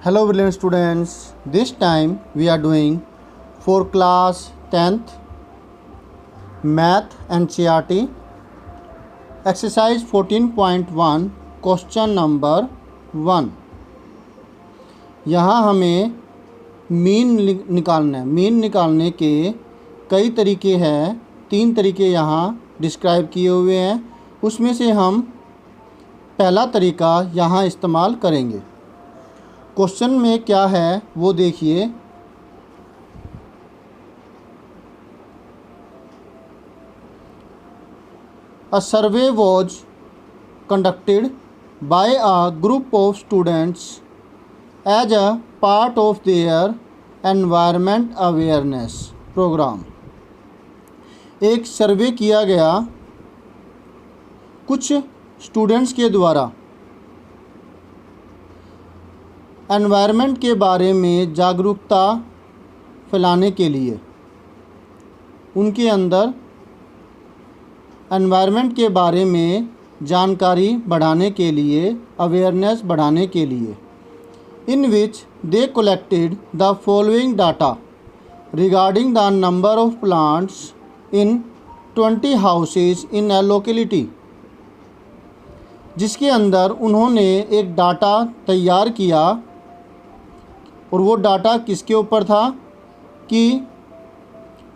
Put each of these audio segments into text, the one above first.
Hello brilliant students, this time we are doing for class 10th Math and CRT exercise 14.1 question number 1। यहाँ हमें mean निकालना है। Mean निकालने के कई तरीके हैं, 3 तरीके यहाँ डिस्क्राइब किए हुए हैं। उसमें से हम पहला तरीका यहाँ इस्तेमाल करेंगे। क्वेश्चन में क्या है वो देखिए। A survey was conducted by a group of students as a part of their environment awareness program। एक सर्वे किया गया कुछ स्टूडेंट्स के द्वारा एनवायरनमेंट के बारे में जागरूकता फैलाने के लिए, उनके अंदर एनवायरनमेंट के बारे में जानकारी बढ़ाने के लिए, अवेयरनेस बढ़ाने के लिए, in which they collected the following data regarding the number of plants in 20 houses in a locality. जिसके अंदर उन्होंने एक डाटा तैयार किया और वो डाटा किसके ऊपर था कि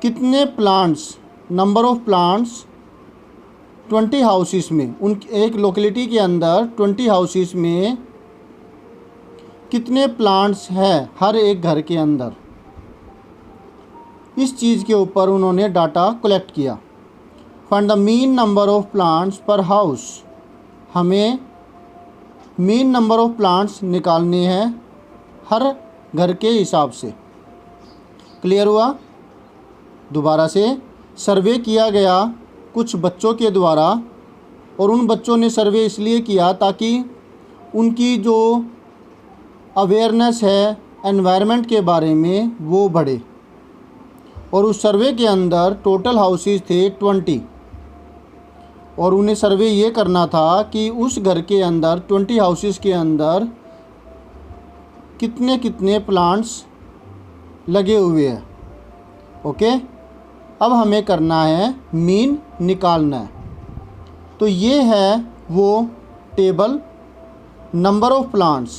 कितने plants, number of plants 20 houses में, उन एक लोकेलिटी के अंदर 20 हाउसेस में कितने प्लांट्स हैं हर एक घर के अंदर। इस चीज़ के ऊपर उन्होंने डाटा कलेक्ट किया। Find the mean number of plants पर हाउस। हमें मीन नंबर ऑफ प्लांट्स निकालने हैं हर घर के हिसाब से। क्लियर हुआ? दोबारा से, सर्वे किया गया कुछ बच्चों के द्वारा और उन बच्चों ने सर्वे इसलिए किया ताकि उनकी जो अवेयरनेस है एनवायरनमेंट के बारे में वो बढ़े। और उस सर्वे के अंदर टोटल हाउसेस थे 20 और उन्हें सर्वे ये करना था कि उस घर के अंदर 20 हाउसेस के अंदर कितने कितने प्लांट्स लगे हुए हैं। ओके, अब हमें करना है मीन निकालना है। तो ये है वो टेबल, नंबर ऑफ प्लांट्स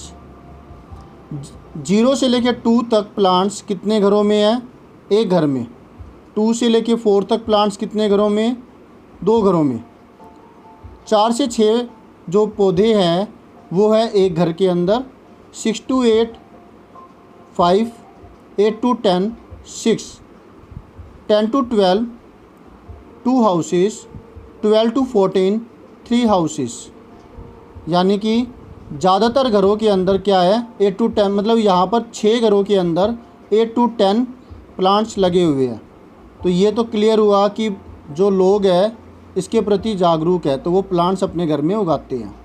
0 से लेकर 2 तक प्लांट्स कितने घरों में है, एक घर में। 2 से लेकर 4 तक प्लांट्स कितने घरों में, 2 घरों में। 4 से 6 जो पौधे हैं वो है एक घर के अंदर। 6 to 8 5, 8 to 10 6, 10 to 12 2 houses, 12 to 14 3 houses. यानी कि ज़्यादातर घरों के अंदर क्या है 8 to 10, मतलब यहाँ पर 6 घरों के अंदर 8 to 10 प्लांट्स लगे हुए हैं। तो ये तो क्लियर हुआ कि जो लोग हैं इसके प्रति जागरूक है तो वो प्लांट्स अपने घर में उगाते हैं।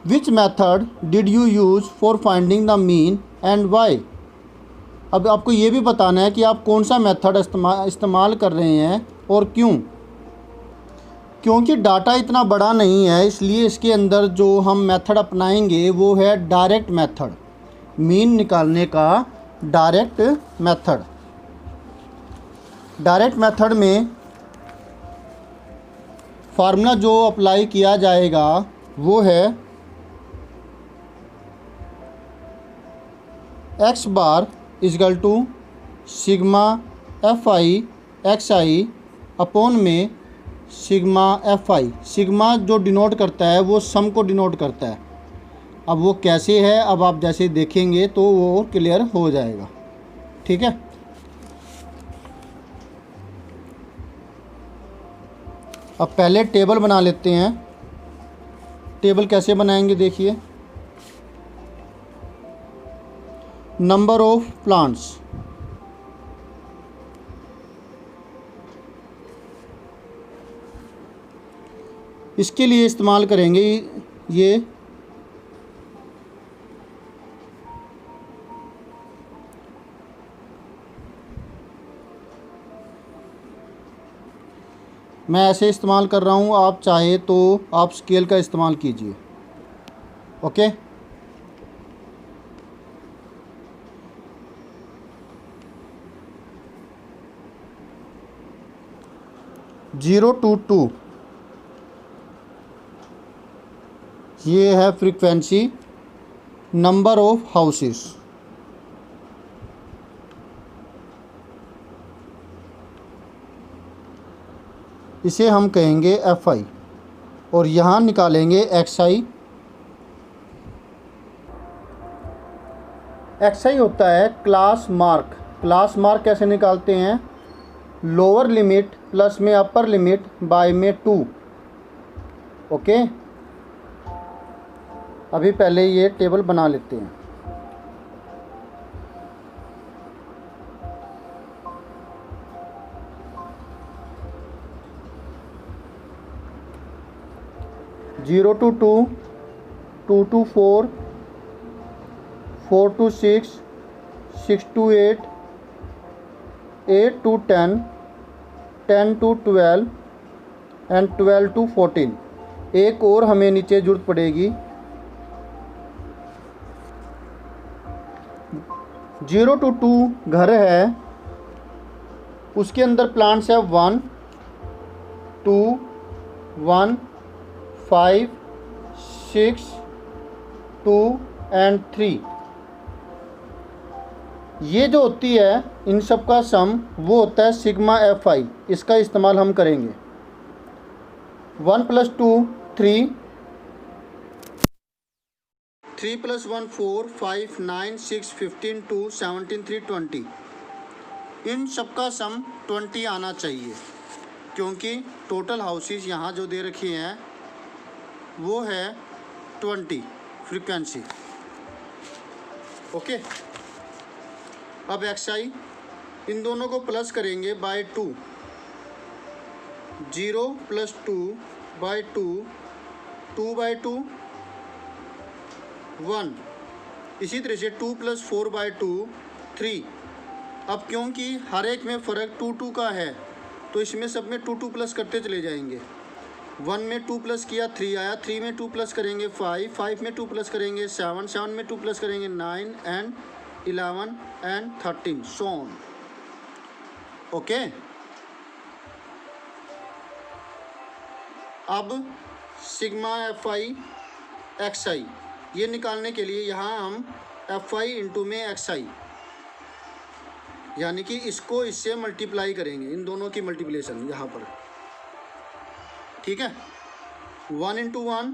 Which method did you use for finding the mean and Y. अब आपको ये भी बताना है कि आप कौन सा मेथड इस्तेमाल कर रहे हैं और क्यों। क्योंकि डाटा इतना बड़ा नहीं है इसलिए इसके अंदर जो हम मेथड अपनाएंगे वो है डायरेक्ट मेथड, मीन निकालने का डायरेक्ट मेथड। डायरेक्ट मेथड में फार्मूला जो अप्लाई किया जाएगा वो है x bar equal to sigma fi xi upon में सिग्मा fi। सिग्मा जो डिनोट करता है वो सम को डिनोट करता है। अब वो कैसे है अब आप जैसे देखेंगे तो वो क्लियर हो जाएगा। ठीक है, अब पहले टेबल बना लेते हैं। टेबल कैसे बनाएंगे देखिए। नंबर ऑफ प्लांट्स, इसके लिए इस्तेमाल करेंगे ये मैं ऐसे इस्तेमाल कर रहा हूँ, आप चाहे तो आप स्केल का इस्तेमाल कीजिए। ओके, 0 to 2 ये है फ्रीक्वेंसी नंबर ऑफ हाउसेस। इसे हम कहेंगे FI और यहाँ निकालेंगे XI। XI होता है क्लास मार्क। क्लास मार्क कैसे निकालते हैं? लोअर लिमिट प्लस में अपर लिमिट बाय में 2। ओके, अभी पहले ये टेबल बना लेते हैं। Zero to 2, 2 to 4, 4 to 6, 6 to 8, 8 to 10, 10 to 12 and 12 to 14। एक और हमें नीचे जरूरत पड़ेगी। 0 to 2 घर है, उसके अंदर प्लांट्स है 1, 2, 1, 5, 6, 2 एंड 3। ये जो होती है इन सब का सम वो होता है सिग्मा FI। इसका इस्तेमाल हम करेंगे। 1 + 2 3, 3 + 1 4, 5, 9, 6, 15, 2, 17, 3, 20। इन सब का सम 20 आना चाहिए, क्योंकि टोटल हाउसेस यहाँ जो दे रखी हैं वो है 20 फ्रीक्वेंसी। ओके, अब XI इन दोनों को प्लस करेंगे बाय 2। 0 + 2 bye 2, 2 bye 2 1। इसी तरह से 2 + 4 बाय 2 3। अब क्योंकि हर एक में फ़र्क 2 2 का है तो इसमें सब में 2 2 प्लस करते चले जाएंगे। 1 में 2 प्लस किया 3 आया, 3 में 2 प्लस करेंगे 5, 5 में 2 प्लस करेंगे 7, 7 में 2 प्लस करेंगे 9 and 11 and 13 so on. Okay, अब सिग्मा FI XI ये निकालने के लिए यहाँ हम FI इंटू में XI यानी कि इसको इससे मल्टीप्लाई करेंगे, इन दोनों की मल्टीप्लिकेशन यहाँ पर। ठीक है, 1 × 1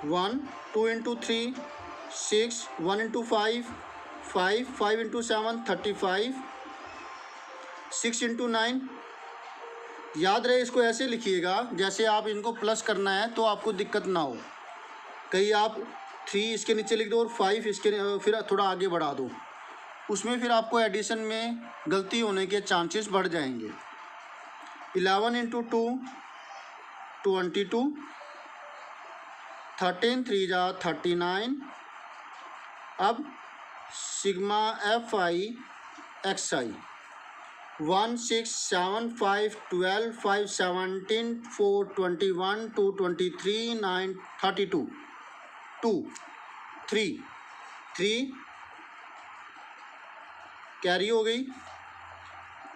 1, 2 × 3 6, 1 × 5 5, 5 × 7 35, 6 × 9। याद रहे इसको ऐसे लिखिएगा जैसे आप इनको प्लस करना है तो आपको दिक्कत ना हो। कहीं आप 3 इसके नीचे लिख दो और 5 इसके फिर थोड़ा आगे बढ़ा दो, उसमें फिर आपको एडिशन में गलती होने के चांसेस बढ़ जाएंगे। 11 × 2 22, 13 3 जा 39। अब सिग्मा FI XI 1 6 7 5 12 5 17 4 21 2 23 9 32 2 3 3 कैरी हो गई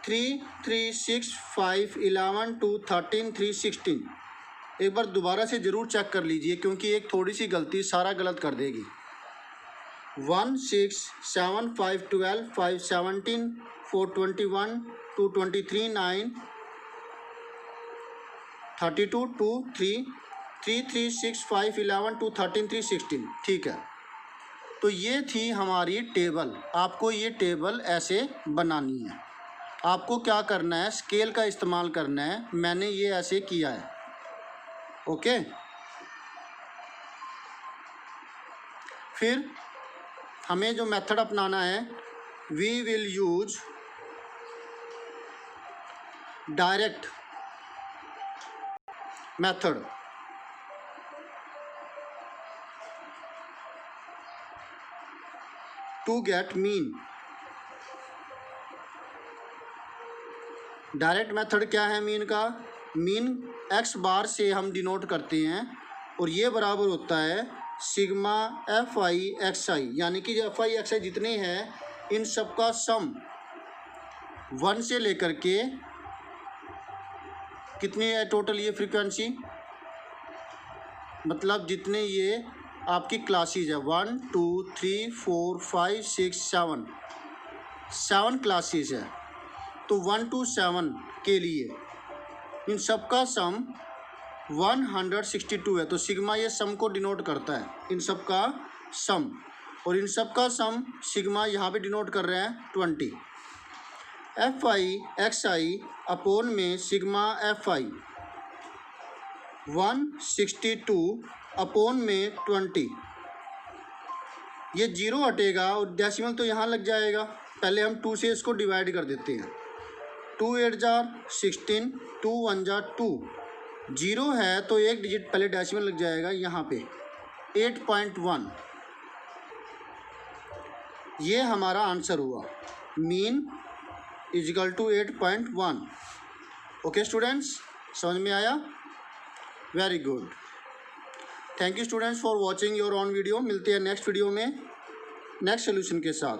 3 3 6 5 11 2 13 3 16। एक बार दोबारा से ज़रूर चेक कर लीजिए क्योंकि एक थोड़ी सी गलती सारा गलत कर देगी। 1 6 7 5 12 5 17 4 21 2 23 9 32 2 3 3 3 6 5 11 2 13 3 16। ठीक है, तो ये थी हमारी टेबल। आपको ये टेबल ऐसे बनानी है। आपको क्या करना है, स्केल का इस्तेमाल करना है। मैंने ये ऐसे किया है। ओके, फिर हमें जो मेथड अपनाना है, we will use direct method. To get mean. Direct method क्या है मीन का? मीन x बार से हम डिनोट करते हैं और ये बराबर होता है सिग्मा FI XI, यानी कि FI XI जितने हैं इन सब का सम 1 से लेकर के कितनी है टोटल ये फ्रीक्वेंसी, मतलब जितने ये आपकी क्लासेज है 1 2 3 4 5 6 7 क्लासेज है। तो 1 to 7 के लिए इन सब का सम 162 है। तो सिग्मा ये सम को डिनोट करता है, इन सब का सम, और इन सब का सम सिग्मा यहाँ पे डिनोट कर रहे हैं 20। F I x I upon में सिग्मा एफ आई 162 अपोन में 20, ये जीरो हटेगा और डेसिमल तो यहाँ लग जाएगा। पहले हम 2 से इसको डिवाइड कर देते हैं। 2 8 जार 16, 2 1 जार 2, जीरो है तो एक डिजिट पहले डेसिमल लग जाएगा यहाँ पे 8.1। ये हमारा आंसर हुआ, mean equal to 8.1। Okay students, समझ में आया? Very good, thank you students for watching your on video. मिलते हैं नेक्स्ट वीडियो में नेक्स्ट सोल्यूशन के साथ।